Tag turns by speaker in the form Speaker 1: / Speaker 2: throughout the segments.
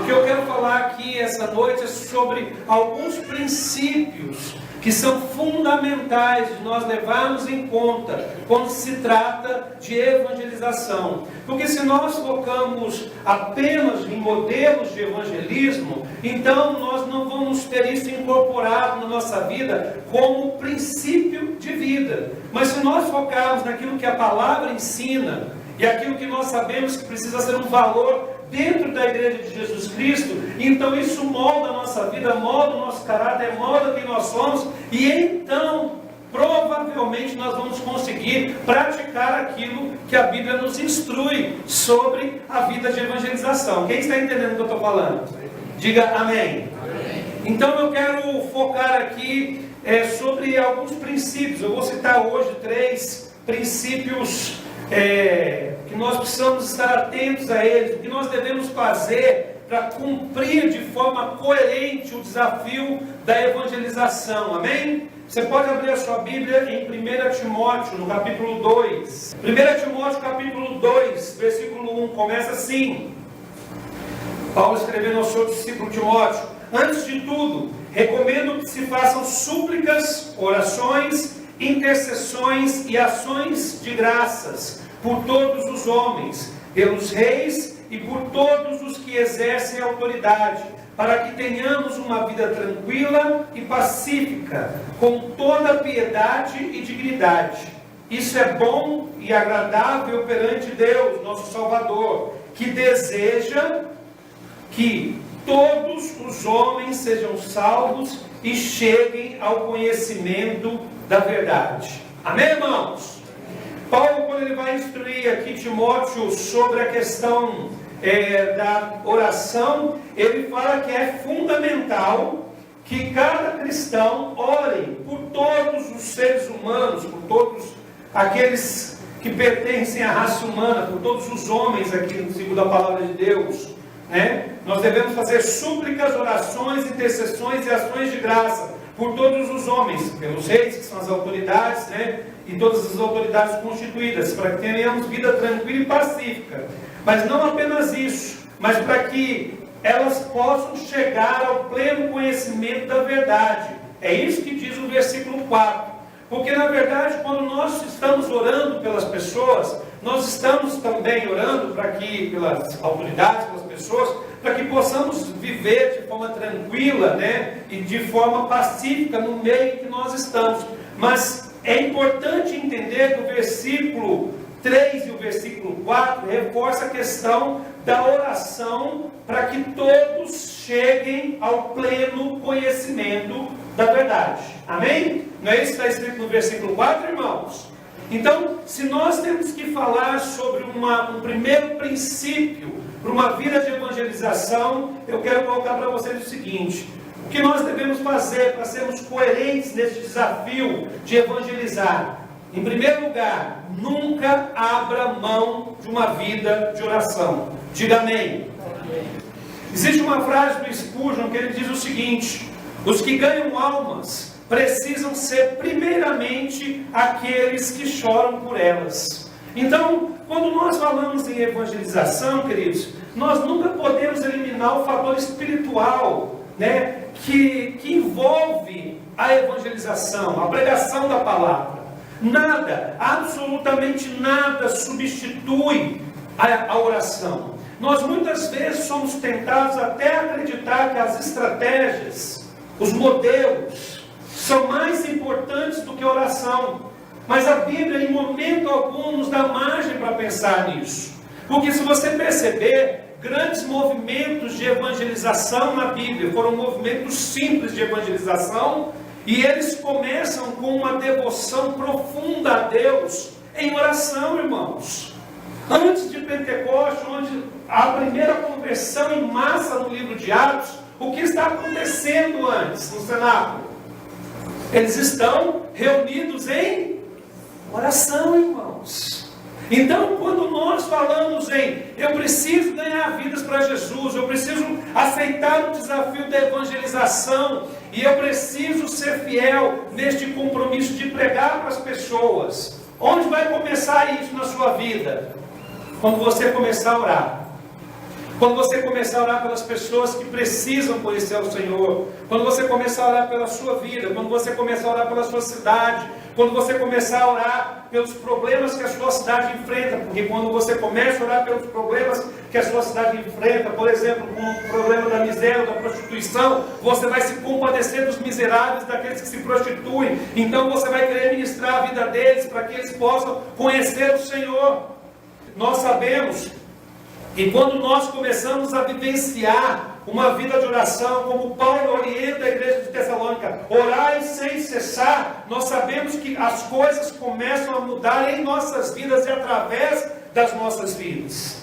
Speaker 1: O que eu quero falar aqui essa noite é sobre alguns princípios que são fundamentais de nós levarmos em conta quando se trata de evangelização. Porque se nós focamos apenas em modelos de evangelismo, então nós não vamos ter isso incorporado na nossa vida como princípio de vida. Mas se nós focarmos naquilo que a palavra ensina, e aquilo que nós sabemos que precisa ser um valor dentro da igreja de Jesus Cristo, então isso molda a nossa vida, molda o nosso caráter, molda quem nós somos, e então provavelmente nós vamos conseguir praticar aquilo que a Bíblia nos instrui sobre a vida de evangelização. Quem está entendendo o que eu estou falando? Diga amém. Amém. Então eu quero focar aqui sobre alguns princípios. Eu vou citar hoje 3 princípios que nós precisamos estar atentos a eles, o que nós devemos fazer para cumprir de forma coerente o desafio da evangelização, amém? Você pode abrir a sua Bíblia em 1 Timóteo, no capítulo 2. 1 Timóteo, capítulo 2, versículo 1, começa assim. Paulo escrevendo ao seu discípulo Timóteo: antes de tudo, recomendo que se façam súplicas, orações, intercessões e ações de graças por todos os homens, pelos reis e por todos os que exercem autoridade, para que tenhamos uma vida tranquila e pacífica, com toda piedade e dignidade. Isso é bom e agradável perante Deus, nosso Salvador, que deseja que todos os homens sejam salvos e cheguem ao conhecimento da verdade. Amém, irmãos? Paulo, quando ele vai instruir aqui Timóteo sobre a questão da oração, ele fala que é fundamental que cada cristão ore por todos os seres humanos, por todos aqueles que pertencem à raça humana, por todos os homens aqui, segundo a palavra de Deus, né? Nós devemos fazer súplicas, orações, intercessões e ações de graça por todos os homens, pelos reis, que são as autoridades, né? E todas as autoridades constituídas, para que tenhamos vida tranquila e pacífica. Mas não apenas isso, mas para que elas possam chegar ao pleno conhecimento da verdade. É isso que diz o versículo 4. Porque na verdade, quando nós estamos orando pelas pessoas, nós estamos também orando para que, pelas autoridades, pelas pessoas, para que possamos viver de forma tranquila, né? E de forma pacífica no meio que nós estamos. Mas é importante entender que o versículo 3 e o versículo 4 reforça a questão da oração para que todos cheguem ao pleno conhecimento da verdade. Amém? Não é isso que está escrito no versículo 4, irmãos? Então, se nós temos que falar sobre um primeiro princípio para uma vida de evangelização, eu quero colocar para vocês o seguinte: o que nós devemos fazer para sermos coerentes nesse desafio de evangelizar? Em primeiro lugar, nunca abra mão de uma vida de oração. Diga amém. Existe uma frase do Spurgeon que ele diz o seguinte: os que ganham almas precisam ser primeiramente aqueles que choram por elas. Então, quando nós falamos em evangelização, queridos, nós nunca podemos eliminar o fator espiritual, né, que envolve a evangelização, a pregação da palavra. Nada, absolutamente nada substitui a oração. Nós muitas vezes somos tentados até a acreditar que as estratégias, os modelos, são mais importantes do que a oração. Mas a Bíblia em momento algum nos dá margem para pensar nisso. Porque se você perceber, grandes movimentos de evangelização na Bíblia foram movimentos simples de evangelização, e eles começam com uma devoção profunda a Deus em oração, irmãos. Antes de Pentecostes, onde a primeira conversão em massa no livro de Atos, o que está acontecendo antes no cenáculo? Eles estão reunidos em oração, irmãos. Então, quando nós falamos em eu preciso ganhar vidas para Jesus, eu preciso aceitar o desafio da evangelização, e eu preciso ser fiel neste compromisso de pregar para as pessoas, onde vai começar isso na sua vida? Quando você começar a orar. Quando você começar a orar pelas pessoas que precisam conhecer o Senhor, quando você começar a orar pela sua vida, quando você começar a orar pela sua cidade, quando você começar a orar pelos problemas que a sua cidade enfrenta, porque quando você começa a orar pelos problemas que a sua cidade enfrenta, por exemplo, com o problema da miséria, da prostituição, você vai se compadecer dos miseráveis, daqueles que se prostituem, então você vai querer ministrar a vida deles, para que eles possam conhecer o Senhor. Nós sabemos que quando nós começamos a vivenciar uma vida de oração, como Paulo orienta a igreja de Tessalônica, orai sem cessar, nós sabemos que as coisas começam a mudar em nossas vidas e através das nossas vidas.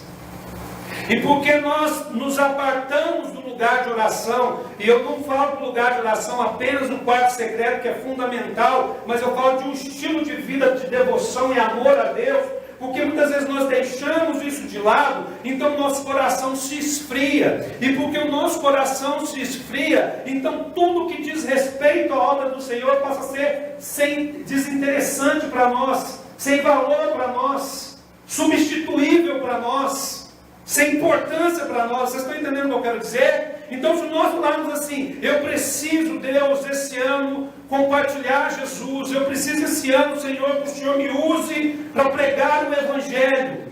Speaker 1: E porque nós nos apartamos do lugar de oração, e eu não falo do lugar de oração apenas no quarto secreto, que é fundamental, mas eu falo de um estilo de vida de devoção e amor a Deus, porque muitas vezes nós deixamos isso de lado, então nosso coração se esfria. E porque o nosso coração se esfria, então tudo que diz respeito à obra do Senhor passa a ser desinteressante para nós, sem valor para nós, substituível para nós, sem importância para nós. Vocês estão entendendo o que eu quero dizer? Então, se nós falarmos assim, eu preciso, Deus, esse ano compartilhar Jesus, eu preciso esse ano, Senhor, que o Senhor me use para pregar o Evangelho.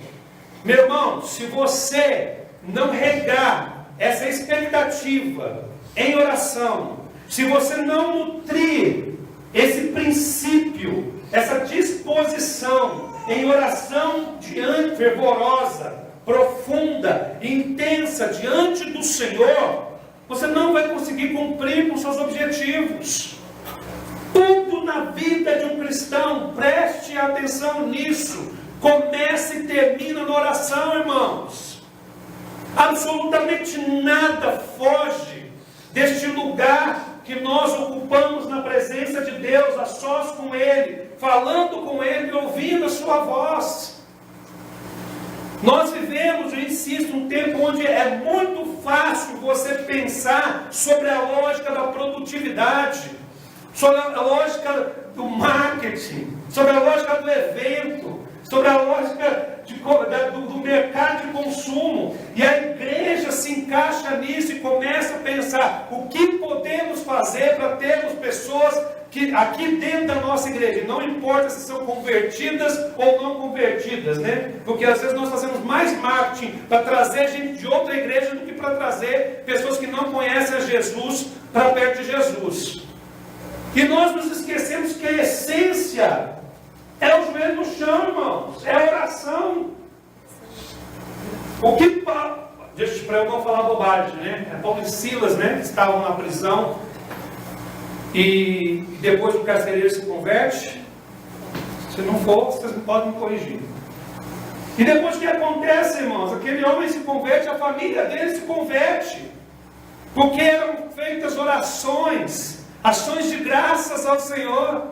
Speaker 1: Meu irmão, se você não regar essa expectativa em oração, se você não nutrir esse princípio, essa disposição em oração diante, fervorosa, profunda, intensa diante do Senhor, você não vai conseguir cumprir com seus objetivos. Tudo na vida de um cristão, preste atenção nisso, começa e termina na oração, irmãos. Absolutamente nada foge deste lugar que nós ocupamos na presença de Deus, a sós com Ele, falando com Ele, ouvindo a sua voz. Nós vivemos, eu insisto, um tempo onde é muito fácil você pensar sobre a lógica da produtividade, sobre a lógica do marketing, sobre a lógica do evento, sobre a lógica do mercado de consumo. E a igreja se encaixa nisso e começa a pensar o que podemos fazer para termos pessoas que aqui dentro da nossa igreja, não importa se são convertidas ou não convertidas, né? Porque às vezes nós fazemos mais marketing para trazer gente de outra igreja do que para trazer pessoas que não conhecem a Jesus para perto de Jesus. E nós nos esquecemos que a essência é o joelho no chão, irmãos, é a oração. O que deixa para eu não falar bobagem, né? Paulo e Silas, né? Que estavam na prisão. E depois o carcereiro se converte. Se não for, vocês não podem me corrigir. E depois o que acontece, irmãos? Aquele homem se converte, a família dele se converte. Porque eram feitas orações, ações de graças ao Senhor.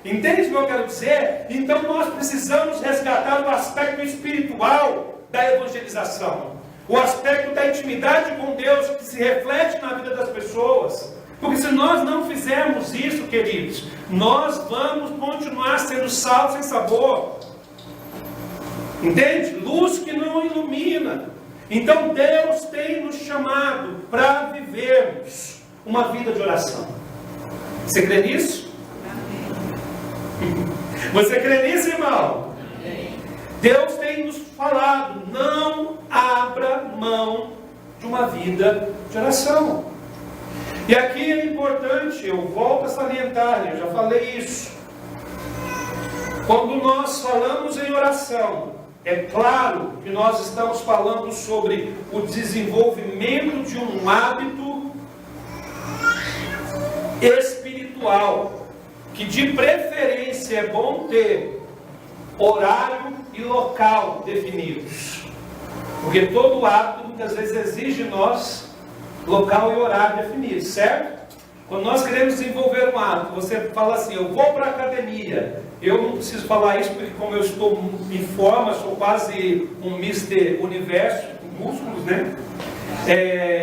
Speaker 1: Entende o que eu quero dizer? Então nós precisamos resgatar o aspecto espiritual da evangelização. O aspecto da intimidade com Deus que se reflete na vida das pessoas. Porque se nós não fizermos isso, queridos, nós vamos continuar sendo sal sem sabor. Entende? Luz que não ilumina. Então Deus tem nos chamado para vivermos uma vida de oração. Você crê nisso? Amém. Você crê nisso, irmão? Amém. Deus tem nos falado, não abra mão de uma vida de oração. E aqui é importante, eu volto a salientar, eu já falei isso. Quando nós falamos em oração, é claro que nós estamos falando sobre o desenvolvimento de um hábito espiritual, que de preferência é bom ter horário e local definidos. Porque todo hábito muitas vezes exige de nós local e horário definido, certo? Quando nós queremos desenvolver um hábito, você fala assim, eu vou para a academia. Eu não preciso falar isso porque como eu estou em forma, sou quase um Mr. Universo, músculos, né?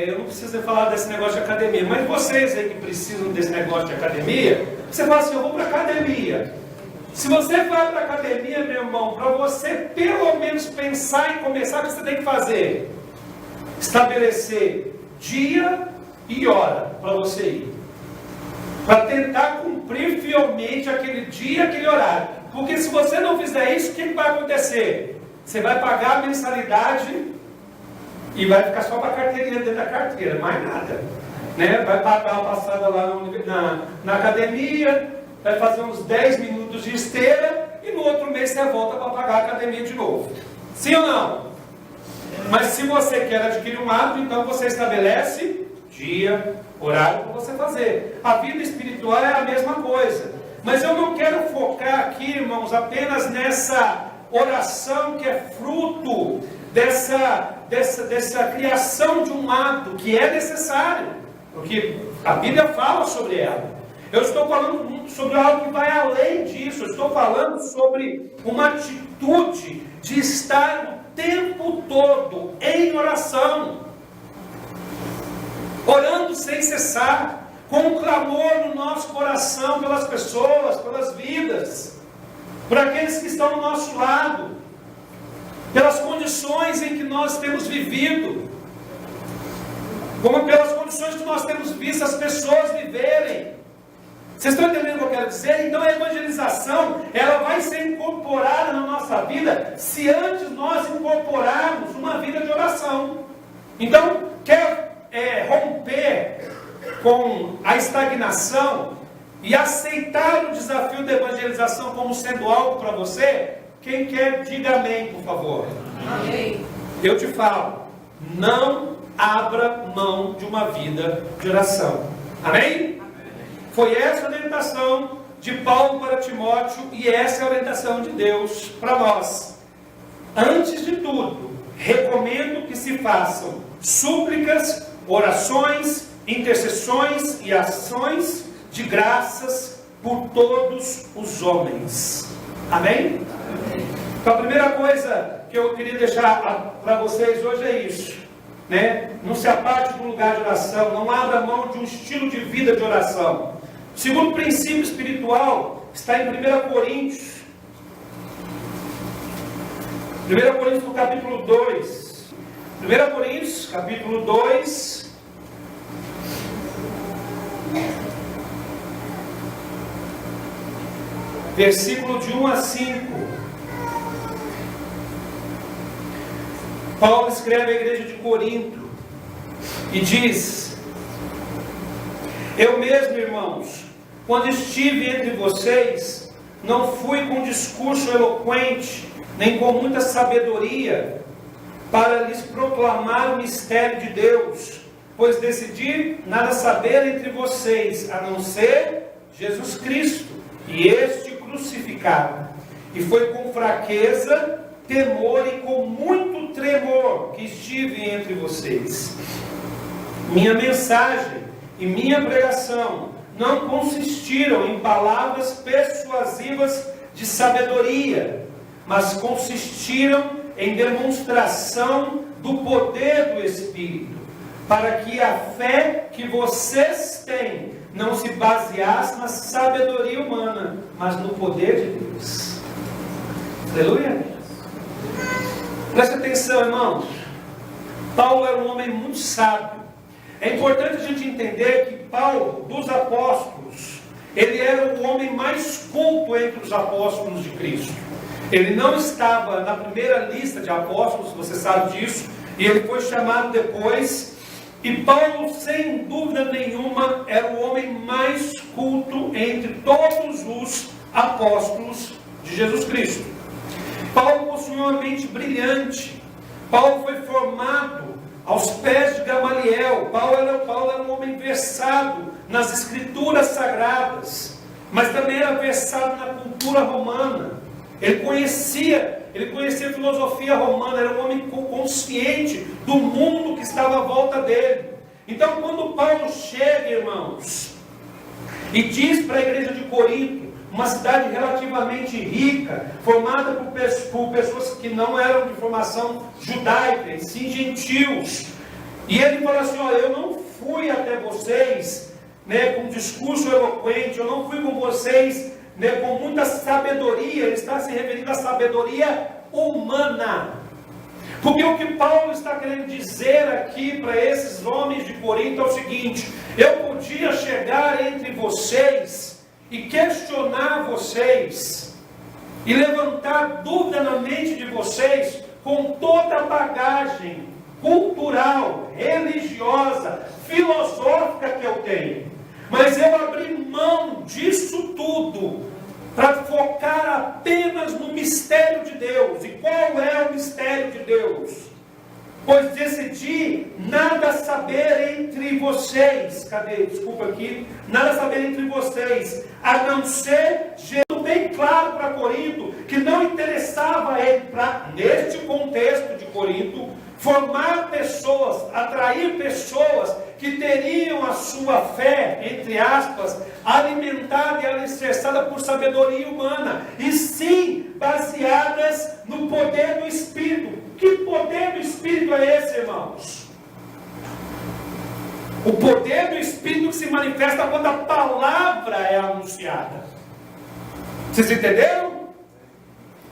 Speaker 1: Eu não preciso falar desse negócio de academia. Mas vocês aí que precisam desse negócio de academia, você fala assim, eu vou para a academia. Se você vai para a academia, meu irmão, para você pelo menos pensar em começar, o que você tem que fazer? estabelecer dia e hora para você ir. Para tentar cumprir fielmente aquele dia, aquele horário. Porque se você não fizer isso, o que vai acontecer? Você vai pagar a mensalidade e vai ficar só para a carteirinha dentro da carteira, mais nada. Né? Vai pagar uma passada lá na academia, vai fazer uns 10 minutos de esteira e no outro mês você volta para pagar a academia de novo. Sim ou não? Mas se você quer adquirir um hábito, então você estabelece dia, horário para você fazer. A vida espiritual é a mesma coisa. Mas eu não quero focar aqui, irmãos, apenas nessa oração que é fruto dessa criação de um hábito que é necessário. Porque a Bíblia fala sobre ela. Eu estou falando sobre algo que vai além disso. Eu estou falando sobre uma atitude de estar o tempo todo em oração. Orando sem cessar, com um clamor no nosso coração pelas pessoas, pelas vidas, por aqueles que estão ao nosso lado, pelas condições em que nós temos vivido, como pelas condições que nós temos visto as pessoas viverem. Vocês estão entendendo o que eu quero dizer? Então a evangelização, ela vai ser incorporada na nossa vida, se antes nós incorporarmos uma vida de oração. Então, quer romper com a estagnação e aceitar o desafio da evangelização como sendo algo para você? Quem quer, diga amém, por favor. Amém. Eu te falo, não abra mão de uma vida de oração. Amém? Foi essa a orientação de Paulo para Timóteo e essa é a orientação de Deus para nós. Antes de tudo, recomendo que se façam súplicas, orações, intercessões e ações de graças por todos os homens. Amém? Amém. Então a primeira coisa que eu queria deixar para vocês hoje é isso, né? Não se aparte do lugar de oração, não abra mão de um estilo de vida de oração. O segundo princípio espiritual está em 1 Coríntios. 1 Coríntios no capítulo 2. 1 Coríntios, capítulo 2. Versículo de 1 a 5. Paulo escreve à igreja de Corinto e diz: eu mesmo, irmãos, quando estive entre vocês, não fui com discurso eloquente, nem com muita sabedoria, para lhes proclamar o mistério de Deus, pois decidi nada saber entre vocês, a não ser Jesus Cristo, e este crucificado. E foi com fraqueza, temor e com muito tremor que estive entre vocês. Minha mensagem e minha pregação não consistiram em palavras persuasivas de sabedoria, mas consistiram em demonstração do poder do Espírito, para que a fé que vocês têm não se baseasse na sabedoria humana, mas no poder de Deus. Aleluia. Preste atenção, irmãos. Paulo era um homem muito sábio. É importante a gente entender que Paulo, dos apóstolos, ele era o homem mais culto entre os apóstolos de Cristo. Ele não estava na primeira lista de apóstolos, você sabe disso, e ele foi chamado depois. E Paulo, sem dúvida nenhuma, era o homem mais culto entre todos os apóstolos de Jesus Cristo. Paulo possuía uma mente brilhante. Paulo foi formado aos pés de Gamaliel. Paulo era um homem versado nas escrituras sagradas, mas também era versado na cultura romana. Ele conhecia a filosofia romana, era um homem consciente do mundo que estava à volta dele. Então, quando Paulo chega, irmãos, e diz para a igreja de Corinto, uma cidade relativamente rica, formada por pessoas que não eram de formação judaica, e sim gentios, e ele fala assim: olha, eu não fui até vocês, né, com discurso eloquente, eu não fui com vocês, né, com muita sabedoria. Ele está se referindo à sabedoria humana. Porque o que Paulo está querendo dizer aqui para esses homens de Corinto é o seguinte: eu podia chegar entre vocês e questionar vocês, e levantar dúvida na mente de vocês, com toda a bagagem cultural, religiosa, filosófica que eu tenho. Mas eu abri mão disso tudo para focar apenas no mistério de Deus. E qual é o mistério de Deus? Pois decidi nada saber entre vocês. Desculpa aqui. Nada saber entre vocês, a não ser, bem claro para Corinto, que não interessava a ele, neste contexto de Corinto, formar pessoas, atrair pessoas que teriam a sua fé, entre aspas, alimentada e alicerçada por sabedoria humana, e sim baseadas no poder do Espírito. Que poder do Espírito é esse, irmãos? O poder do Espírito que se manifesta quando a palavra é anunciada. Vocês entenderam?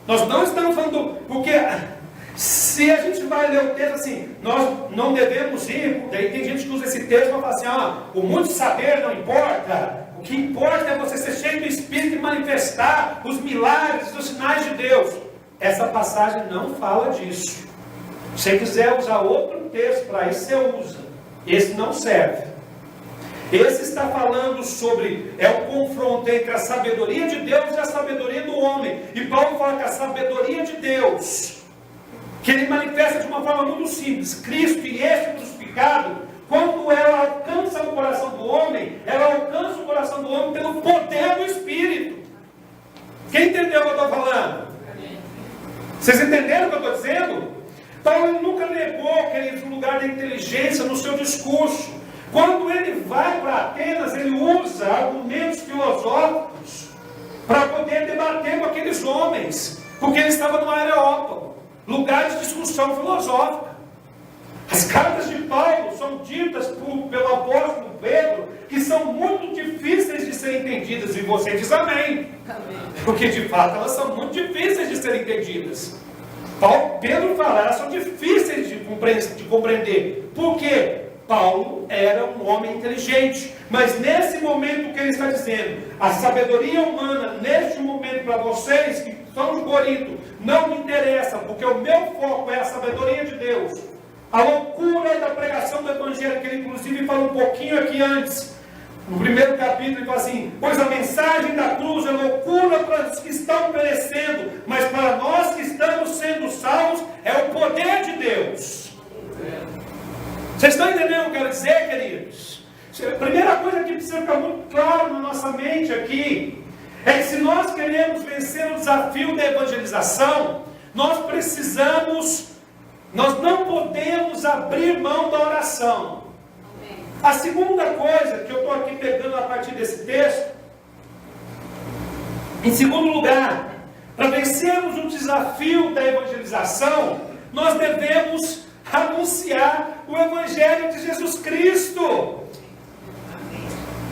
Speaker 1: Nós não estamos falando, porque se a gente vai ler o texto assim, nós não devemos ir, daí tem gente que usa esse texto para falar assim, o muito saber não importa, o que importa é você ser cheio do Espírito e manifestar os milagres, os sinais de Deus. Essa passagem não fala disso. Se você quiser usar outro texto para isso, você usa. Esse não serve. Esse está falando sobre, o confronto entre a sabedoria de Deus e a sabedoria do homem. E Paulo fala que a sabedoria de Deus, que ele manifesta de uma forma muito simples, Cristo e este crucificado, quando ela alcança o coração do homem, ela alcança o coração do homem pelo poder do Espírito. Quem entendeu o que eu estou falando? Vocês entenderam o que eu estou dizendo? Paulo nunca negou aquele lugar da inteligência no seu discurso. Quando ele vai para Atenas, ele usa argumentos filosóficos para poder debater com aqueles homens, porque ele estava no Areópago, lugar de discussão filosófica. As cartas de Paulo são ditas pelo apóstolo Pedro, que são muito difíceis de serem entendidas, e você diz amém. Porque de fato elas são muito difíceis de serem entendidas. Pedro fala, elas são difíceis de compreender. Por quê? Paulo era um homem inteligente, mas nesse momento que ele está dizendo, a sabedoria humana, neste momento para vocês que são de Corinto, não me interessa, porque o meu foco é a sabedoria de Deus. A loucura da pregação do Evangelho, que ele inclusive fala um pouquinho aqui antes, no primeiro capítulo, ele fala assim, pois a mensagem da cruz é loucura para os que estão perecendo, mas para nós que estamos sendo salvos, é o poder de Deus. Vocês estão entendendo o que eu quero dizer, queridos? A primeira coisa que precisa ficar muito claro na nossa mente aqui, é que se nós queremos vencer o desafio da evangelização, nós não podemos abrir mão da oração. A segunda coisa que eu estou aqui pegando a partir desse texto, em segundo lugar, para vencermos o desafio da evangelização, nós devemos anunciar o Evangelho de Jesus Cristo.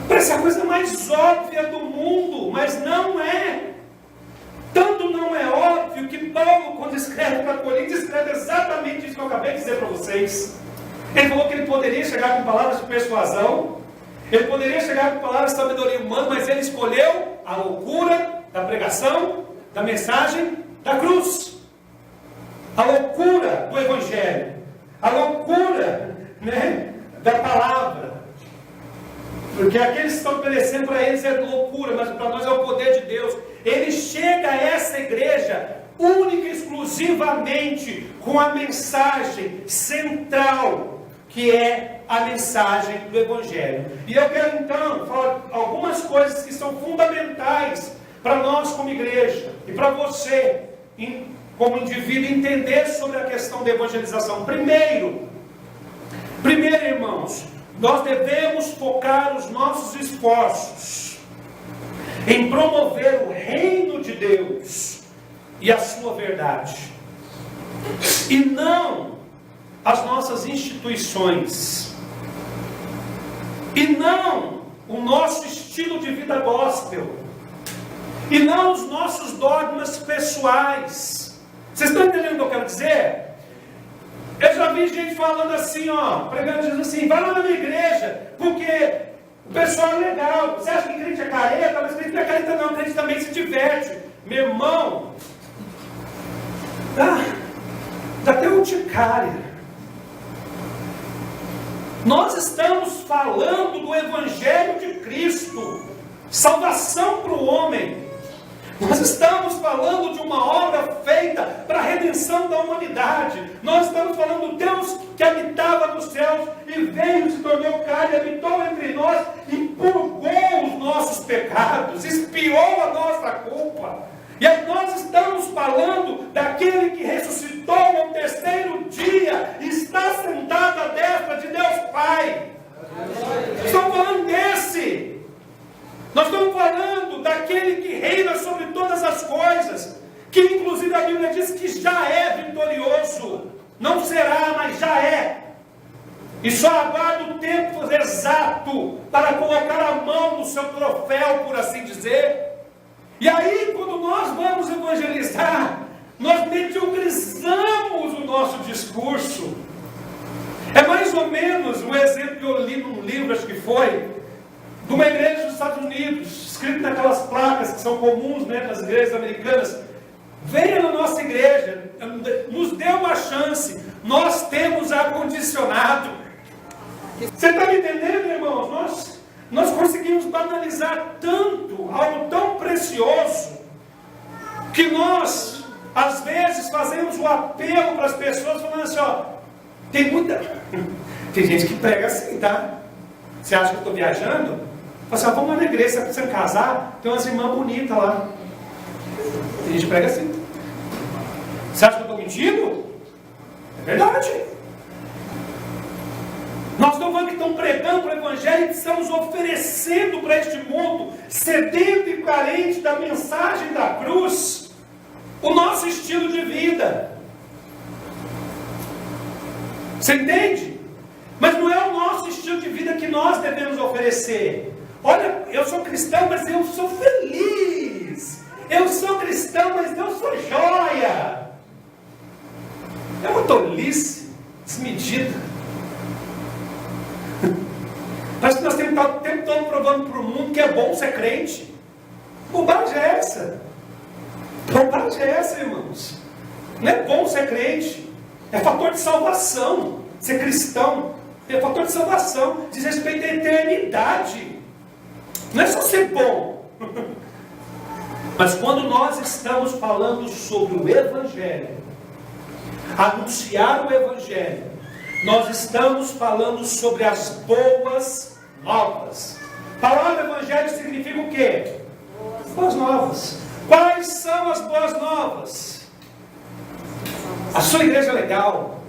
Speaker 1: Parece a coisa mais óbvia do mundo, mas não é. Tanto não é óbvio que Paulo, quando escreve para Corinto, escreve exatamente isso que eu acabei de dizer para vocês. Ele falou que ele poderia chegar com palavras de persuasão, ele poderia chegar com palavras de sabedoria humana, mas ele escolheu a loucura da pregação, da mensagem da cruz, a loucura do Evangelho, a loucura, da palavra. Porque aqueles que estão perecendo, para eles é loucura, mas para nós é o poder de Deus. Ele chega a essa igreja única e exclusivamente com a mensagem central, que é a mensagem do Evangelho. E eu quero então falar algumas coisas que são fundamentais para nós como igreja e para você como indivíduo entender sobre a questão da evangelização. Primeiro, irmãos, nós devemos focar os nossos esforços em promover o reino de Deus e a sua verdade, e não as nossas instituições, e não o nosso estilo de vida gospel, e não os nossos dogmas pessoais. Vocês estão entendendo o que eu quero dizer? Eu já vi gente falando assim, ó, pregando Jesus assim, vai lá na minha igreja, porque o pessoal é legal. Você acha que crente é careta? Mas crente não é careta não, crente também se diverte. Meu irmão, dá até urticária. Nós estamos falando do Evangelho de Cristo, salvação para o homem. Nós estamos falando de uma obra feita para a redenção da humanidade. Nós estamos falando do Deus que habitava nos céus e veio, se tornou carne, habitou entre nós e purgou os nossos pecados, expiou a nossa culpa. E aí nós estamos falando daquele que ressuscitou ao terceiro dia e está sentado à destra de Deus Pai. Estamos falando desse. Nós estamos falando daquele que reina sobre todas as coisas, que inclusive a Bíblia diz que já é vitorioso. Não será, mas já é. E só aguarda o tempo exato para colocar a mão no seu troféu, por assim dizer. E aí, quando nós vamos evangelizar, nós mediocrizamos o nosso discurso. É mais ou menos o exemplo que eu li num livro, acho que foi, de uma igreja dos Estados Unidos, escrito naquelas placas que são comuns, né, nas igrejas americanas. Venha na nossa igreja, nos dê uma chance, nós temos ar-condicionado. Você está me entendendo, irmãos? Nós conseguimos banalizar tanto, algo tão precioso, que nós, às vezes, fazemos um apelo para as pessoas, falando assim, ó, tem gente que prega assim, tá? Você acha que eu estou viajando? Fala assim, ó, vamos lá na igreja, se você casar, tem umas irmãs bonitas lá. Tem gente que prega assim. Você acha que eu estou mentindo? É verdade. Nós estamos falando que estão pregando o Evangelho e estamos oferecendo para este mundo, sedento e carente da mensagem da cruz, o nosso estilo de vida. Você entende? Mas não é o nosso estilo de vida que nós devemos oferecer. Olha, eu sou cristão, mas eu sou feliz. Eu sou cristão, mas eu sou joia. É uma tolice desmedida. Parece que nós temos que estar o tempo todo provando para o mundo que é bom ser crente. Bobagem é essa? Bobagem é essa, irmãos? Não é bom ser crente. É fator de salvação. Ser cristão é fator de salvação. Diz respeito à eternidade. Não é só ser bom. Mas quando nós estamos falando sobre o Evangelho, anunciar o Evangelho, nós estamos falando sobre as boas novas. A palavra Evangelho significa o quê? Boas novas. Quais são as boas novas? A sua igreja é legal.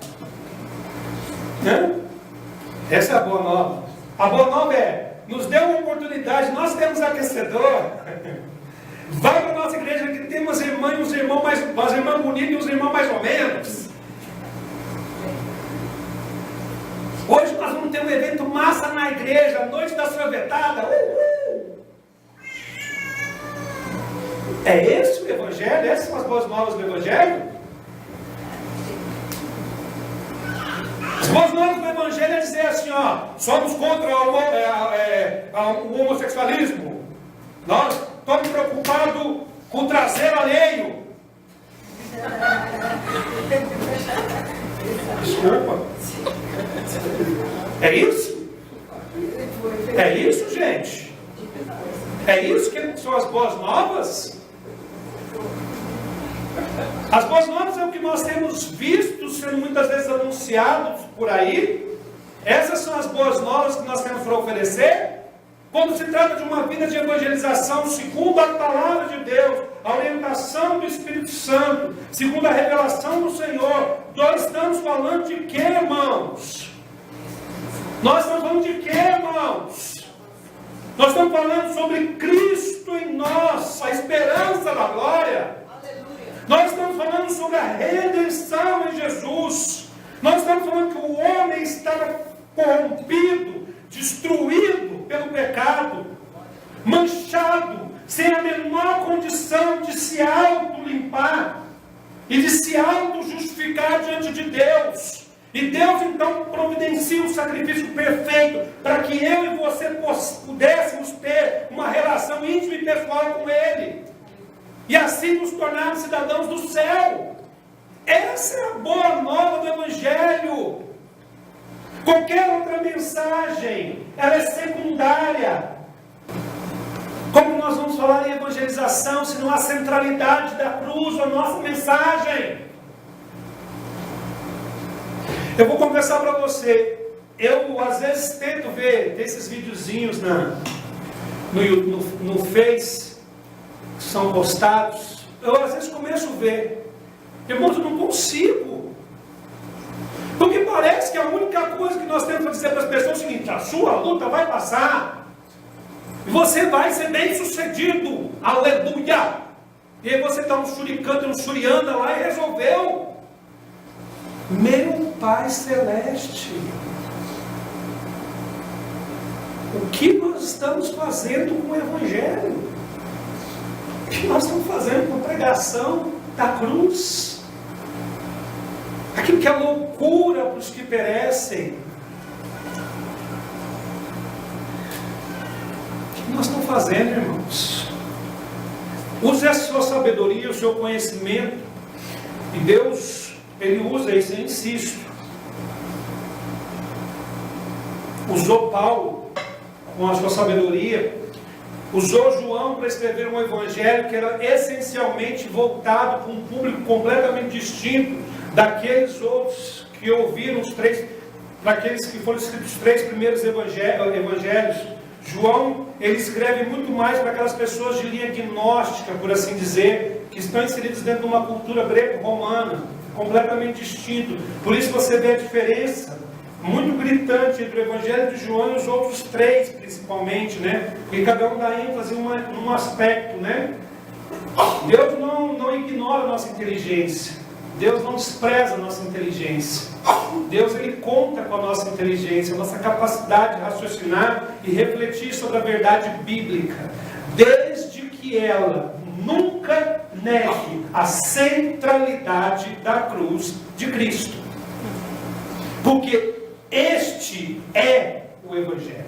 Speaker 1: Essa é a boa nova. A boa nova é, nos deu uma oportunidade, nós temos aquecedor. Vai para a nossa igreja que tem umas irmãs e uns irmãos bonitos e uns irmãos mais ou menos. Hoje nós vamos ter um evento massa na igreja, a noite da sorvetada. É esse o Evangelho? Essas são as boas novas do Evangelho? As boas novas do Evangelho é dizer assim, ó, somos contra o homossexualismo. Nós estamos preocupados com o traseiro alheio. Desculpa. É isso? É isso, gente? É isso que são as boas novas? As boas novas é o que nós temos visto sendo muitas vezes anunciados por aí. Essas são as boas novas que nós temos para oferecer. Quando se trata de uma vida de evangelização segundo a palavra de Deus, a orientação do Espírito Santo, segundo a revelação do Senhor, nós estamos falando de quê, irmãos? Nós estamos falando de quê, irmãos? Nós estamos falando sobre Cristo em nós, a esperança da glória. Nós estamos falando sobre a redenção em Jesus. Nós estamos falando que o homem estava corrompido, destruído pelo pecado, manchado, sem a menor condição de se auto-limpar e de se auto-justificar diante de Deus. E Deus então providencia um sacrifício perfeito para que eu e você pudéssemos ter uma relação íntima e pessoal com Ele. E assim nos tornarmos cidadãos do céu. Essa é a boa nova do Evangelho. Qualquer outra mensagem, ela é secundária. Como nós vamos falar em evangelização se não há centralidade da cruz na nossa mensagem? Eu vou confessar para você, eu às vezes tento ver desses videozinhos no Face, que são postados, eu às vezes começo a ver, irmãos, eu não consigo, porque parece que a única coisa que nós temos para dizer para as pessoas é o seguinte: a sua luta vai passar, e você vai ser bem sucedido, aleluia, e aí você está no suricando, no surianda lá e resolveu. Meu Pai Celeste, o que nós estamos fazendo com o Evangelho? O que nós estamos fazendo com a pregação da cruz? Aquilo que é loucura para os que perecem. O que nós estamos fazendo, irmãos? Use a sua sabedoria, o seu conhecimento, e Deus, Ele usa isso, eu insisto. Usou Paulo com a sua sabedoria, usou João para escrever um evangelho que era essencialmente voltado para um público completamente distinto daqueles outros que ouviram daqueles que foram escritos os 3 primeiros evangelhos. João, ele escreve muito mais para aquelas pessoas de linha gnóstica, por assim dizer, que estão inseridas dentro de uma cultura greco-romana, completamente distinto. Por isso você vê a diferença muito gritante entre o Evangelho de João e os outros 3, principalmente, né? Porque cada um dá ênfase num aspecto, né? Deus não ignora a nossa inteligência. Deus não despreza a nossa inteligência. Deus, Ele conta com a nossa inteligência, a nossa capacidade de raciocinar e refletir sobre a verdade bíblica, desde que ela nunca negue a centralidade da cruz de Cristo. Porque este é o Evangelho.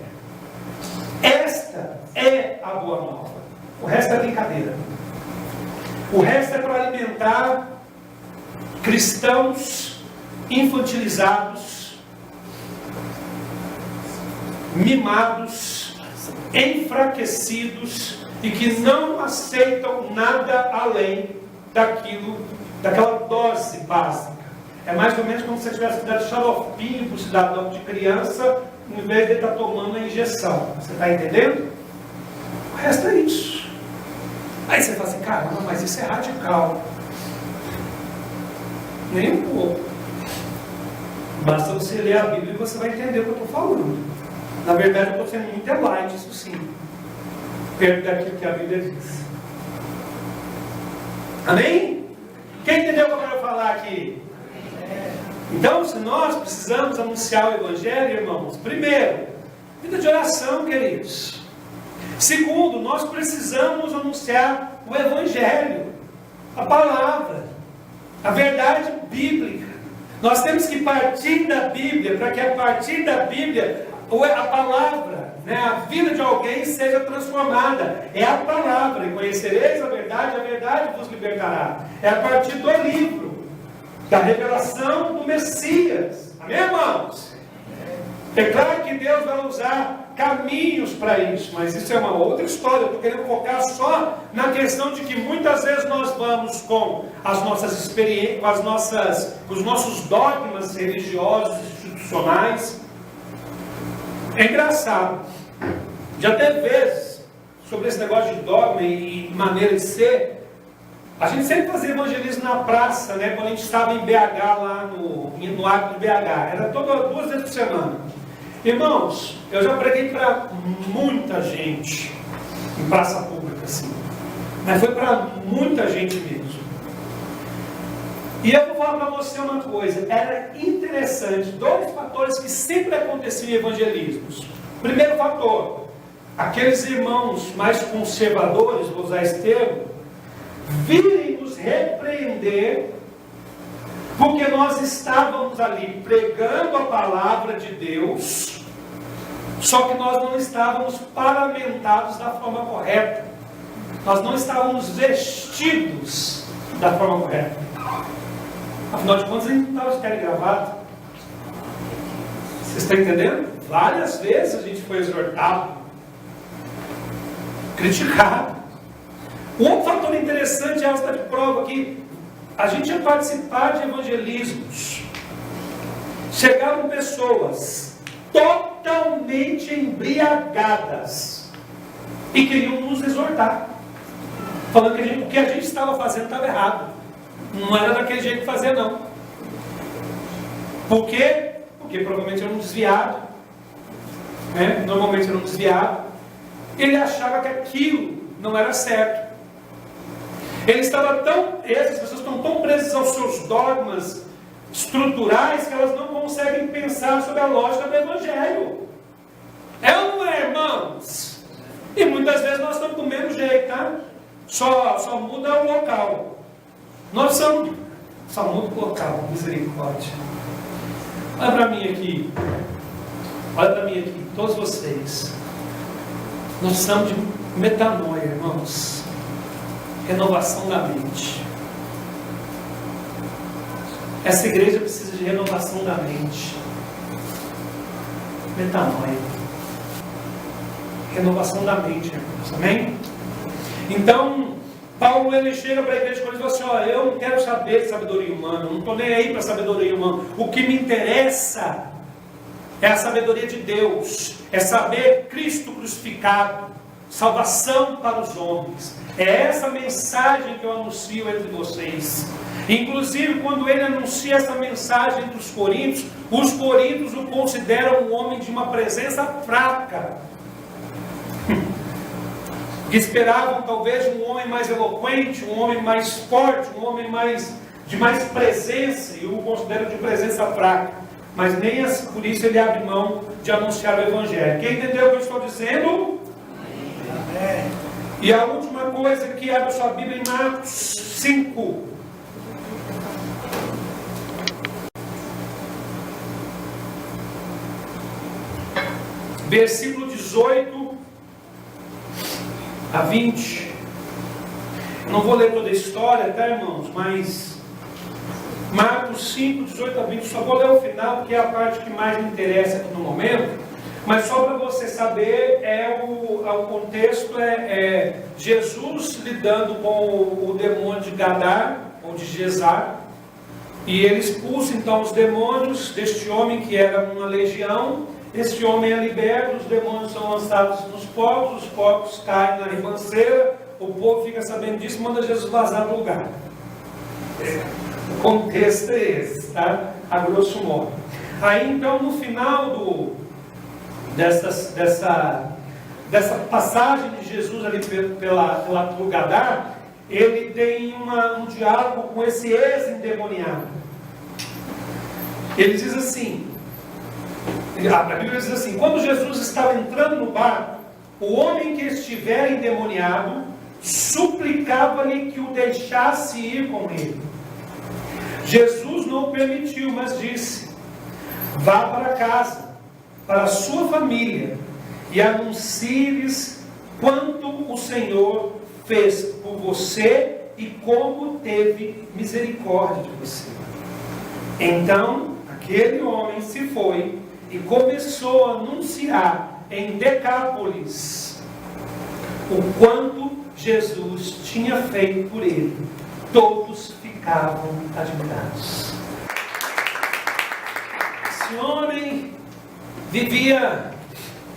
Speaker 1: Esta é a boa nova. O resto é brincadeira. O resto é para alimentar cristãos infantilizados, mimados, enfraquecidos e que não aceitam nada além daquela dose básica. É mais ou menos como se você tivesse dado xaropinho para o cidadão de criança, em vez de ele estar tomando a injeção. Você está entendendo? O resto é isso. Aí você fala assim: caramba, mas isso é radical. Nem um pouco. Basta você ler a Bíblia e você vai entender o que eu estou falando. Na verdade, eu estou sendo muito light, isso sim, perto daquilo que a Bíblia diz. Amém? Quem entendeu o que eu quero falar aqui? Então, se nós precisamos anunciar o Evangelho, irmãos, primeiro, vida de oração, queridos. Segundo, nós precisamos anunciar o Evangelho, a palavra, a verdade bíblica. Nós temos que partir da Bíblia, para que a partir da Bíblia, a palavra, a vida de alguém seja transformada. É a palavra, e conhecereis a verdade vos libertará. É a partir do livro, da revelação do Messias. Amém, irmãos? É claro que Deus vai usar caminhos para isso, mas isso é uma outra história. Eu estou querendo focar só na questão de que muitas vezes nós vamos com as nossas experiências, com os nossos dogmas religiosos, institucionais. É engraçado, já teve vezes sobre esse negócio de dogma e maneira de ser. A gente sempre fazia evangelismo na praça, quando a gente estava em BH, lá no Arco de BH. Era 2 vezes por semana. Irmãos, eu já preguei para muita gente em praça pública, assim. Mas foi para muita gente mesmo. E eu vou falar para você uma coisa. Era interessante, 2 fatores que sempre aconteciam em evangelismos. Primeiro fator, aqueles irmãos mais conservadores, vou usar esse termo, virem nos repreender Porque nós estávamos ali pregando a palavra de Deus, só que nós não estávamos paramentados da forma correta. Nós não estávamos vestidos da forma correta. Afinal de contas, a gente não estava de terno e gravata. Vocês estão entendendo? Várias vezes a gente foi exortado, criticado. Um outro fator interessante, ela está de prova aqui. A gente ia participar de evangelismos. Chegaram pessoas totalmente embriagadas e queriam nos exortar, falando que o que a gente estava fazendo estava errado. Não era daquele jeito de fazer, não. Por quê? Porque provavelmente era um desviado, né? Normalmente era um desviado. Ele achava que aquilo não era certo. Essas pessoas estão tão presas aos seus dogmas estruturais que elas não conseguem pensar sobre a lógica do Evangelho. É ou não é, irmãos? E muitas vezes nós estamos do mesmo jeito, tá? Só muda o local. Nós somos. Só muda o local, misericórdia. Olha para mim aqui. Olha para mim aqui, todos vocês. Nós precisamos de metanoia, irmãos. Renovação da mente. Essa igreja precisa de renovação da mente. Metanoia. Renovação da mente, irmãos. Amém? Então, Paulo ele chega para a igreja e diz assim: ó, eu não quero saber de sabedoria humana, eu não estou nem aí para a sabedoria humana. O que me interessa é a sabedoria de Deus, é saber Cristo crucificado, salvação para os homens. É essa mensagem que eu anuncio entre vocês. Inclusive, quando ele anuncia essa mensagem entre os coríntios o consideram um homem de uma presença fraca. Que esperavam talvez um homem mais eloquente, um homem mais forte, um homem de mais presença, e o consideram de presença fraca. Mas nem por isso ele abre mão de anunciar o Evangelho. Quem entendeu o que eu estou dizendo? Amém. E a última coisa que abre sua Bíblia em Marcos 5. Versículo 18 a 20. Eu não vou ler toda a história, tá, irmãos? Mas Marcos 5, 18 a 20. Só vou ler o final, porque é a parte que mais me interessa aqui no momento. Mas só para você saber, o contexto é Jesus lidando com o demônio de Gadar, ou de Gesar, e ele expulsa então os demônios deste homem que era uma legião. Este homem é liberto, os demônios são lançados nos porcos, os porcos caem na ribanceira, o povo fica sabendo disso e manda Jesus vazar do lugar. O contexto é esse, tá? A grosso modo. Aí então no final dessa passagem de Jesus ali pelo Gadar, ele tem um diálogo com esse ex-endemoniado. Ele diz assim, a Bíblia diz assim: quando Jesus estava entrando no barco, o homem que estivera endemoniado suplicava-lhe que o deixasse ir com ele. Jesus não o permitiu, mas disse: vá para casa, para a sua família, e anuncie-lhes quanto o Senhor fez por você e como teve misericórdia de você. Então aquele homem se foi e começou a anunciar em Decápolis o quanto Jesus tinha feito por ele. Todos ficavam admirados. Esse homem vivia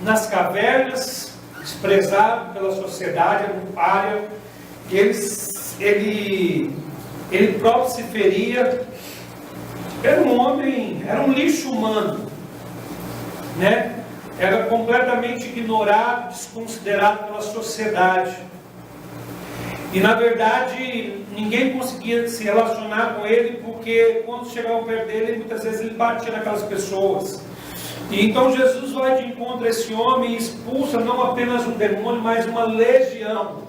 Speaker 1: nas cavernas, desprezado pela sociedade, era um pária. Ele próprio se feria. Era um homem, era um lixo humano, né? Era completamente ignorado, desconsiderado pela sociedade. E na verdade ninguém conseguia se relacionar com ele, porque quando chegavam perto dele, muitas vezes ele batia naquelas pessoas. E então Jesus vai de encontro a esse homem e expulsa não apenas um demônio, mas uma legião.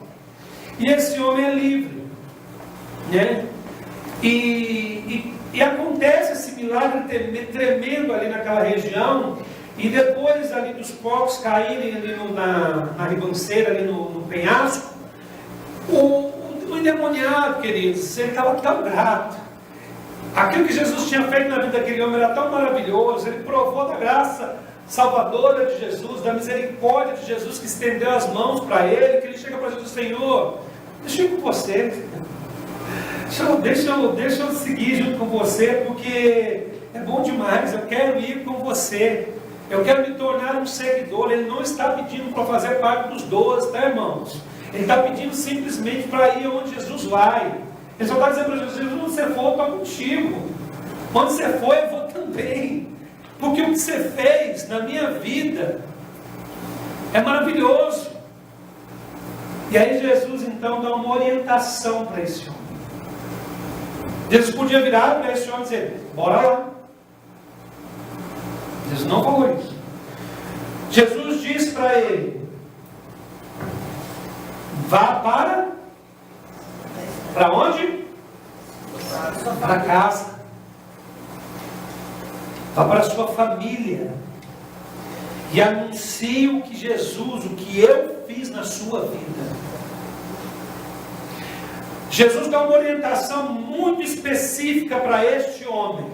Speaker 1: E esse homem é livre, né? E E acontece esse milagre tremendo ali naquela região, e depois ali dos porcos caírem ali na ribanceira, ali no penhasco, o endemoniado, queridos, ele estava tão grato. Aquilo que Jesus tinha feito na vida daquele homem era tão maravilhoso, ele provou da graça salvadora de Jesus, da misericórdia de Jesus, que estendeu as mãos para ele, que ele chega para Jesus: Senhor, deixa eu ir com você, deixa eu seguir junto com você, porque é bom demais, eu quero ir com você, eu quero me tornar um seguidor. Ele não está pedindo para fazer parte dos 12, tá, irmãos? Ele está pedindo simplesmente para ir onde Jesus vai. Ele só está dizendo para Jesus: onde você for, eu estou contigo. Onde você for, eu vou também. Porque o que você fez na minha vida é maravilhoso. E aí Jesus então dá uma orientação para esse homem. Jesus podia virar para esse homem e dizer: bora lá. Jesus não falou isso. Jesus diz para ele: vá para onde? Para casa. Vá para a sua família e anuncie o que Jesus, o que eu fiz na sua vida. Jesus dá uma orientação muito específica para este homem.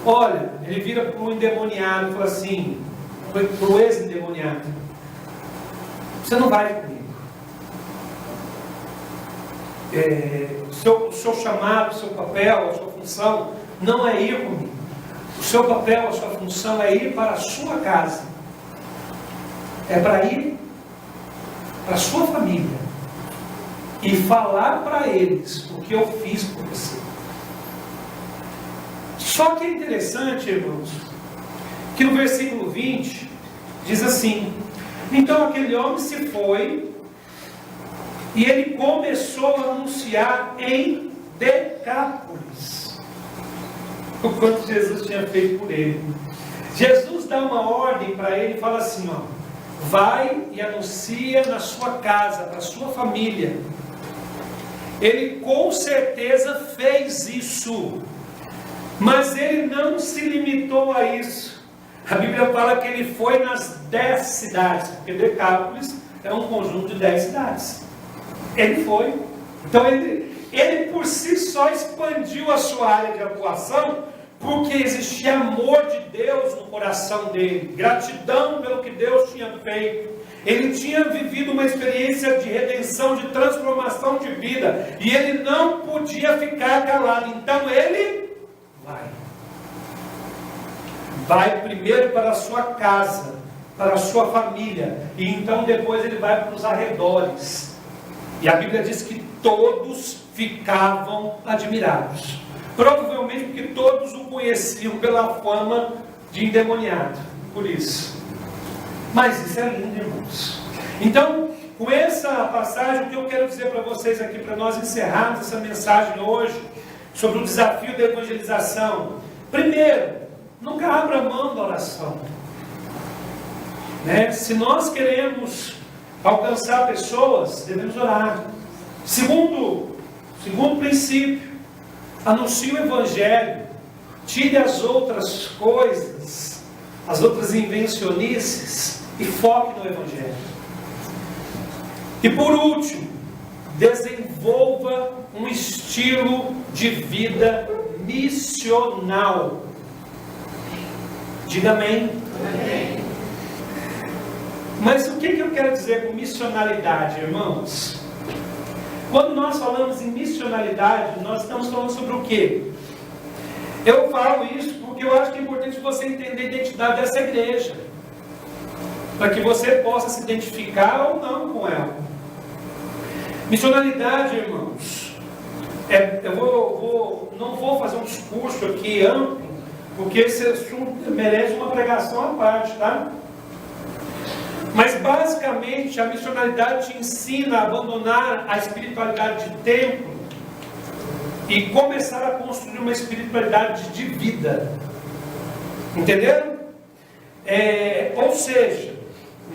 Speaker 1: Olha, ele vira para o endemoniado e fala assim, para o ex-endemoniado: você não vai comigo. O seu chamado, o seu papel, a sua função não é ir comigo. O seu papel, a sua função é ir para a sua casa. É para ir para a sua família e falar para eles o que eu fiz por você. Só que é interessante, irmãos, que no versículo 20 diz assim: então aquele homem se foi e ele começou a anunciar em Decápolis o quanto Jesus tinha feito por ele. Jesus dá uma ordem para ele e fala assim: ó, vai e anuncia na sua casa, para a sua família. Ele com certeza fez isso, mas ele não se limitou a isso. A Bíblia fala que ele foi nas 10 cidades, porque Decápolis é um conjunto de 10 cidades. Ele foi. Então ele por si só expandiu a sua área de atuação, porque existia amor de Deus no coração dele, gratidão pelo que Deus tinha feito. Ele tinha vivido uma experiência de redenção, de transformação de vida, e ele não podia ficar calado. Então ele vai primeiro para a sua casa, para a sua família, e então depois ele vai para os arredores. E a Bíblia diz que todos ficavam admirados, provavelmente porque todos o conheciam pela fama de endemoniado, por isso. Mas isso é lindo, irmãos. Então, com essa passagem, o que eu quero dizer para vocês aqui, para nós encerrarmos essa mensagem hoje, sobre o desafio da evangelização: primeiro, nunca abra mão da oração, né? Se nós queremos alcançar pessoas, devemos orar. Segundo princípio, anuncie o Evangelho, tire as outras coisas, as outras invencionices, e foque no Evangelho. E por último, desenvolva um estilo de vida missional. Diga amém. Amém. Mas o que eu quero dizer com missionalidade, irmãos? Quando nós falamos em missionalidade, nós estamos falando sobre o quê? Eu falo isso porque eu acho que é importante você entender a identidade dessa igreja, para que você possa se identificar ou não com ela. Missionalidade, irmãos, não vou fazer um discurso aqui amplo, porque esse assunto merece uma pregação à parte, tá? Mas basicamente a missionalidade te ensina a abandonar a espiritualidade de templo e começar a construir uma espiritualidade de vida. Entenderam? Ou seja,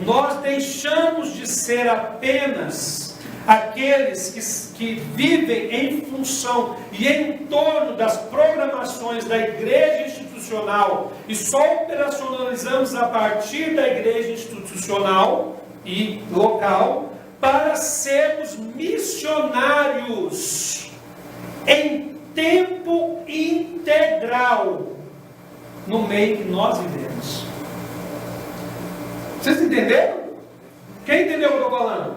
Speaker 1: nós deixamos de ser apenas aqueles que vivem em função e em torno das programações da igreja institucional e só operacionalizamos a partir da igreja institucional e local, para sermos missionários em tempo integral no meio que nós vivemos. Vocês entenderam? Quem entendeu o que eu estou falando?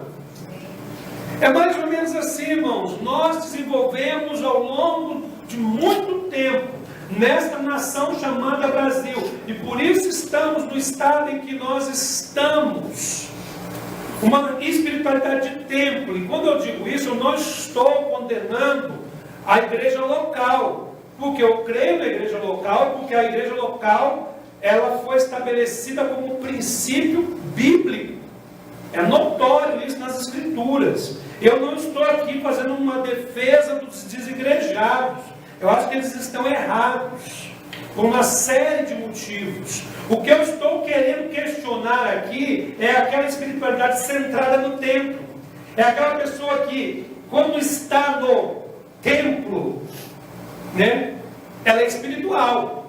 Speaker 1: É mais ou menos assim, irmãos. Nós desenvolvemos ao longo de muito tempo nesta nação chamada Brasil, e por isso estamos no estado em que nós estamos, uma espiritualidade de templo. E quando eu digo isso, eu não estou condenando a igreja local, porque eu creio na igreja local, porque a igreja local ela foi estabelecida como um princípio bíblico. É notório isso nas escrituras. Eu não estou aqui fazendo uma defesa dos desigrejados. Eu acho que eles estão errados por uma série de motivos. O que eu estou querendo questionar aqui é aquela espiritualidade centrada no templo. É aquela pessoa que, quando está no templo, né, ela é espiritual.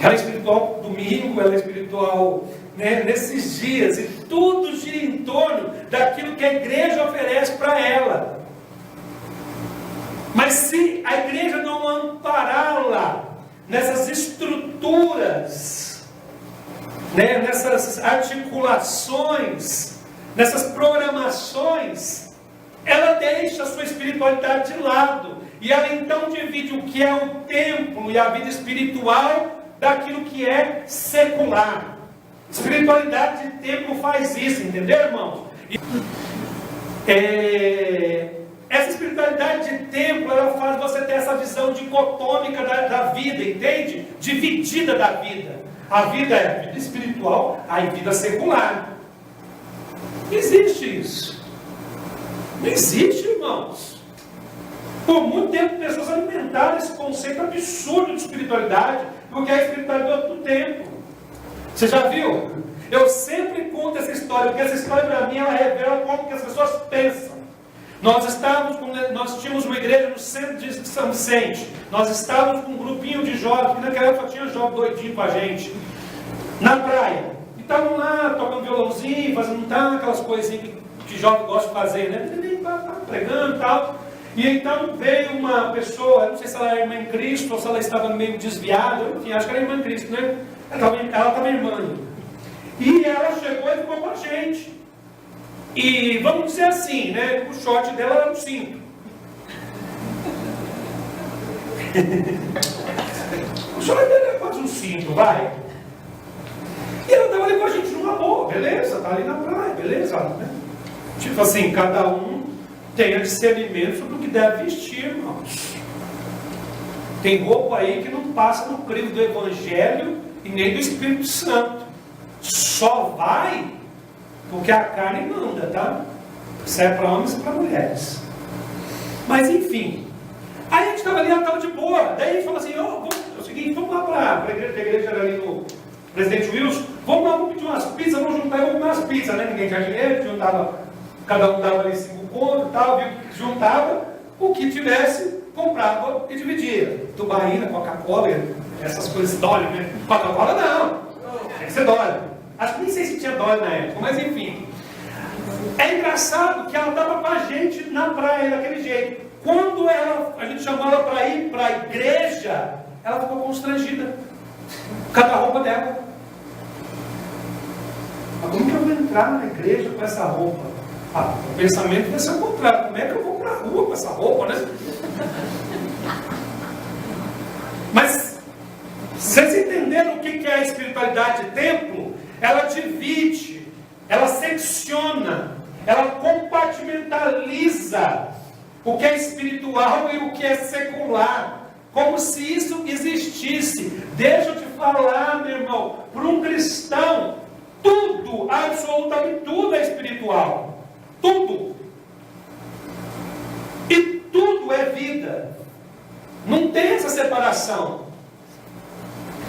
Speaker 1: Ela é espiritual domingo, ela é espiritual, né, nesses dias, e tudo gira em torno daquilo que a igreja oferece para ela. Mas se a igreja não ampará-la nessas estruturas, né, nessas articulações, nessas programações, ela deixa a sua espiritualidade de lado, e ela então divide o que é o templo e a vida espiritual daquilo que é secular. Espiritualidade de templo faz isso, entendeu, irmãos? Essa espiritualidade de templo, ela faz você ter essa visão dicotômica da vida, entende? Dividida da vida. A vida é a vida espiritual, a vida secular. Não existe isso. Não existe, irmãos. Por muito tempo, pessoas alimentaram esse conceito absurdo de espiritualidade, porque é a espiritualidade do tempo. Você já viu? Eu sempre conto essa história, porque essa história para mim, ela revela como que as pessoas pensam. Nós tínhamos uma igreja no centro de São Vicente. Nós estávamos com um grupinho de jovens, que naquela época só tinha jovem doidinho com a gente, na praia. E estavam lá, tocando violãozinho, fazendo aquelas coisinhas que jovem gosta de fazer, né? Pregando e tal. E então veio uma pessoa, não sei se ela era irmã em Cristo, ou se ela estava meio desviada, enfim, acho que era irmã em Cristo, né? Ela estava irmã. E ela chegou e ficou com a gente. E vamos dizer assim, né? O short dela era um cinto. O short dela era quase um cinto, vai. E ela estava ali com a gente numa boa, beleza, tá ali na praia, beleza, né? Tipo assim, cada um tenha discernimento sobre o que deve vestir, irmãos. Tem roupa aí que não passa no crivo do Evangelho e nem do Espírito Santo. Só vai porque a carne manda, tá? Isso é para homens e para mulheres. Mas enfim. Aí a gente estava ali, ela estava de boa. Daí a gente falou assim, é o seguinte, vamos lá para a igreja ali no Presidente Wilson, vamos pedir umas pizzas, vamos juntar e vamos comer umas pizzas, né? Ninguém tinha dinheiro, juntava, cada um dava ali 5 contos e tal, viu que juntava, o que tivesse, comprava e dividia. Tubaína, Coca-Cola, essas coisas, dólar, né? Coca-Cola não, tem que ser dólar. Acho que nem sei se tinha dólar na época, mas enfim. É engraçado que ela estava com a gente na praia daquele jeito. Quando a gente chamou ela para ir para a igreja, ela ficou constrangida. Cada roupa dela. Mas como que eu vou entrar na igreja com essa roupa? O pensamento vai ser o contrário. Como é que eu vou para a rua com essa roupa, né? Mas, vocês entenderam o que é a espiritualidade de templo? Ela divide, ela secciona, ela compartimentaliza o que é espiritual e o que é secular, como se isso existisse. Deixa eu te falar, meu irmão, para um cristão, tudo, absolutamente tudo é espiritual. Tudo. E tudo é vida. Não tem essa separação.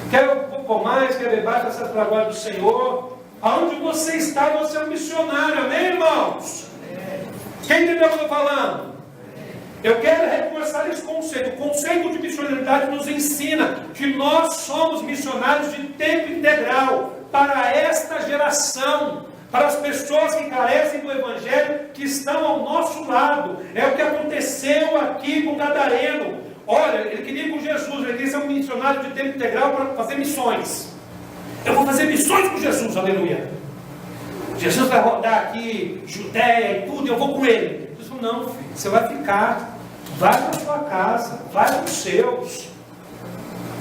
Speaker 1: Quer um pouco mais, quer beber, faça para a glória do Senhor. Aonde você está, você é um missionário, amém, irmãos? Quem entendeu o que eu estou falando? Eu quero reforçar esse conceito. O conceito de missionalidade nos ensina que nós somos missionários de tempo integral para esta geração, para as pessoas que carecem do Evangelho, que estão ao nosso lado. É o que aconteceu aqui com o Gadareno. Olha, ele queria ir com Jesus, ele queria ser um missionário de tempo integral para fazer missões. Eu vou fazer missões com Jesus, aleluia. Jesus vai rodar aqui, Judéia e tudo, eu vou com ele. Jesus falou, não, filho, você vai ficar. Vai para a sua casa, vai para os seus.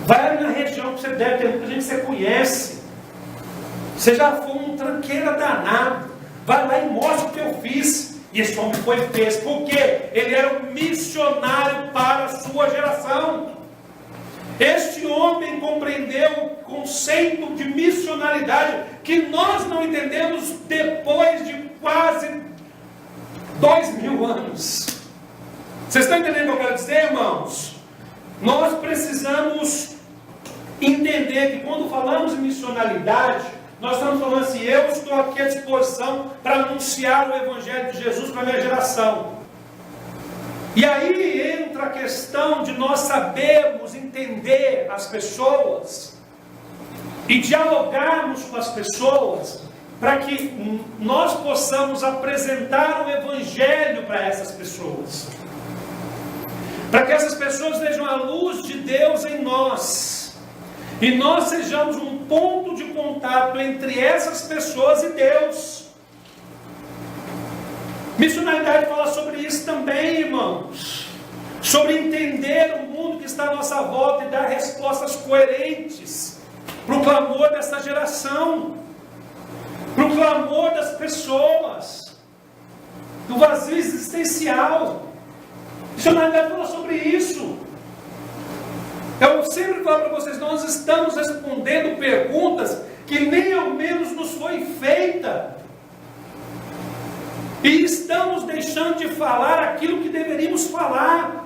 Speaker 1: Vai ali na região que você deve, tem muita gente que você conhece. Você já foi um tranqueira danado. Vai lá e mostra o que eu fiz. E esse homem foi e fez. Por quê? Ele era um missionário para a sua geração. Este homem compreendeu o conceito de missionalidade que nós não entendemos depois de quase 2000 anos. Vocês estão entendendo o que eu quero dizer, irmãos? Nós precisamos entender que quando falamos em missionalidade, nós estamos falando assim, eu estou aqui à disposição para anunciar o Evangelho de Jesus para a minha geração. E aí entra a questão de nós sabermos entender as pessoas e dialogarmos com as pessoas para que nós possamos apresentar o Evangelho para essas pessoas. Para que essas pessoas vejam a luz de Deus em nós. E nós sejamos um ponto de contato entre essas pessoas e Deus. Missionalidade fala sobre isso também, irmãos. Sobre entender o mundo que está à nossa volta e dar respostas coerentes para o clamor dessa geração. Para o clamor das pessoas. Do vazio existencial. Missionalidade fala sobre isso. Eu sempre falo para vocês, nós estamos respondendo perguntas que nem ao menos nos foi feita. E estamos deixando de falar aquilo que deveríamos falar.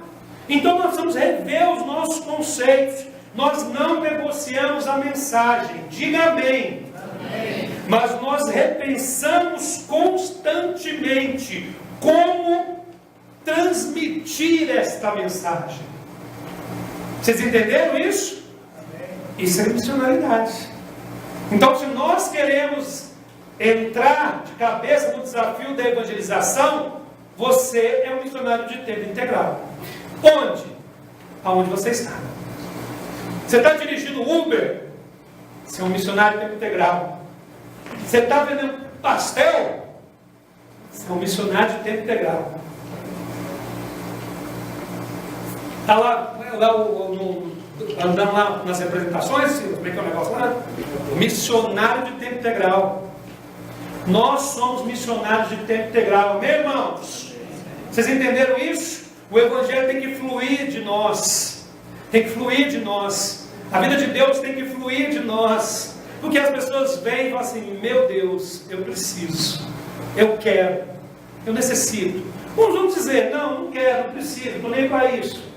Speaker 1: Então nós vamos rever os nossos conceitos. Nós não negociamos a mensagem. Diga amém. Amém. Mas nós repensamos constantemente como transmitir esta mensagem. Vocês entenderam isso? Isso é missionalidade. Então, se nós queremos entrar de cabeça no desafio da evangelização, você é um missionário de tempo integral. Onde? Aonde você está. Você está dirigindo Uber? Você é um missionário de tempo integral. Você está vendendo pastel? Você é um missionário de tempo integral. Está lá andando lá nas representações, como é que é o negócio lá? Missionário de tempo integral. Nós somos missionários de tempo integral, amém, irmãos? Vocês entenderam isso? O Evangelho tem que fluir de nós. Tem que fluir de nós. A vida de Deus tem que fluir de nós. Porque as pessoas vêm e falam assim, meu Deus, eu preciso, eu quero, eu necessito. Uns vão dizer, não quero, não preciso, estou nem para isso.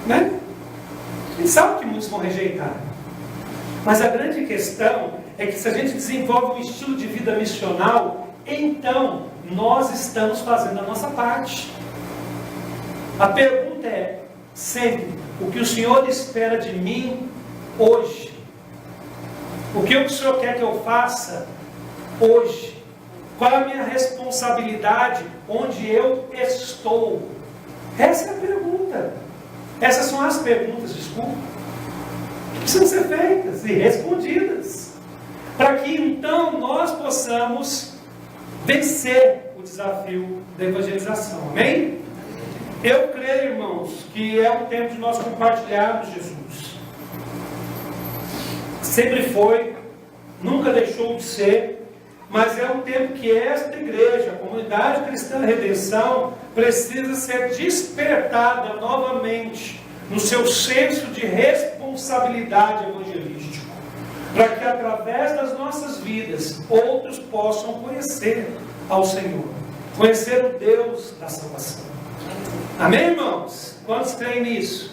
Speaker 1: Né? A gente sabe que muitos vão rejeitar. Mas a grande questão é que se a gente desenvolve um estilo de vida missional, então nós estamos fazendo a nossa parte. A pergunta é sempre, o que o Senhor espera de mim hoje? O que o Senhor quer que eu faça hoje? Qual é a minha responsabilidade onde eu estou? Essa é a pergunta. Essas são as perguntas, desculpa, que precisam ser feitas e respondidas, para que então nós possamos vencer o desafio da evangelização, amém? Eu creio, irmãos, que é um tempo de nós compartilharmos Jesus. Sempre foi, nunca deixou de ser, mas é um tempo que esta igreja, a comunidade cristã Redenção, precisa ser despertada novamente no seu senso de responsabilidade evangelística, para que através das nossas vidas outros possam conhecer ao Senhor, conhecer o Deus da salvação. Amém, irmãos? Quantos creem nisso?